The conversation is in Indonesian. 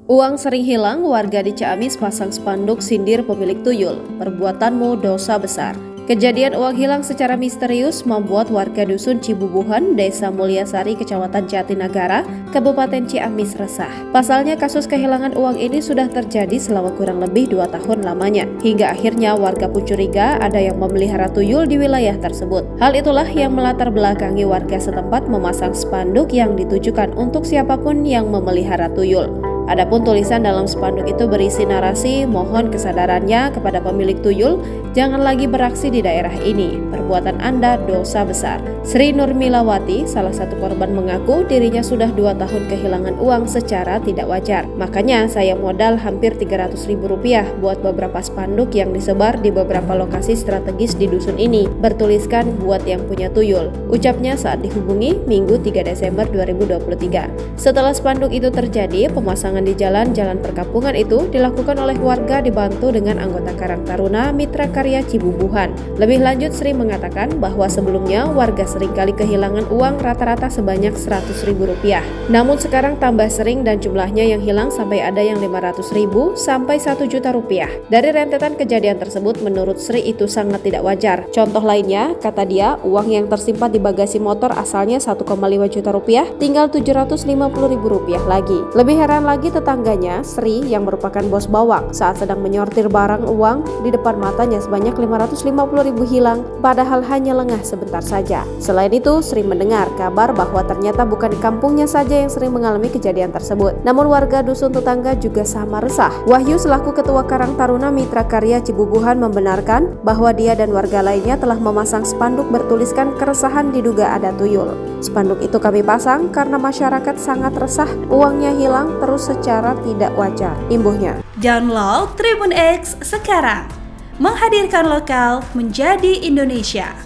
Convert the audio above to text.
Uang sering hilang, warga di Ciamis pasang spanduk sindir pemilik tuyul. Perbuatanmu dosa besar. Kejadian uang hilang secara misterius membuat warga dusun Cibubuhan, Desa Mulyasari, Kecamatan Jatinagara, Kabupaten Ciamis resah. Pasalnya kasus kehilangan uang ini sudah terjadi selama kurang lebih 2 tahun lamanya. Hingga akhirnya warga pun curiga ada yang memelihara tuyul di wilayah tersebut. Hal itulah yang melatar belakangi warga setempat memasang spanduk yang ditujukan untuk siapapun yang memelihara tuyul. Adapun tulisan dalam spanduk itu berisi narasi mohon kesadarannya kepada pemilik tuyul, jangan lagi beraksi di daerah ini, perbuatan Anda dosa besar. Sri Nurmilawati, salah satu korban, mengaku dirinya sudah 2 tahun kehilangan uang secara tidak wajar. Makanya saya modal hampir Rp300.000 buat beberapa spanduk yang disebar di beberapa lokasi strategis di dusun ini, bertuliskan buat yang punya tuyul. Ucapnya saat dihubungi Minggu 3 Desember 2023. Setelah spanduk itu terjadi, pemasangan di jalan-jalan perkampungan itu dilakukan oleh warga dibantu dengan anggota Karang Taruna Mitra Karya Cibubuhan. Lebih lanjut, Sri mengatakan bahwa sebelumnya warga seringkali kehilangan uang rata-rata sebanyak Rp100.000. Namun sekarang tambah sering dan jumlahnya yang hilang sampai ada yang Rp500.000 sampai Rp1.000.000. Dari rentetan kejadian tersebut, menurut Sri itu sangat tidak wajar. Contoh lainnya, kata dia, uang yang tersimpan di bagasi motor asalnya Rp1,5 juta, tinggal Rp750.000 lagi. Lebih heran lagi tetangganya, Sri, yang merupakan bos bawang, saat sedang menyortir barang uang di depan matanya sebanyak Rp550.000 hilang, padahal hanya lengah sebentar saja. Selain itu, Sri mendengar kabar bahwa ternyata bukan di kampungnya saja yang sering mengalami kejadian tersebut, namun warga dusun tetangga juga sama resah. Wahyu selaku Ketua Karang Taruna Mitra Karya Cibubuhan membenarkan bahwa dia dan warga lainnya telah memasang spanduk bertuliskan keresahan diduga ada tuyul. Spanduk itu kami pasang karena masyarakat sangat resah uangnya hilang terus secara tidak wajar, imbuhnya. Download Tribun X sekarang, menghadirkan lokal menjadi Indonesia.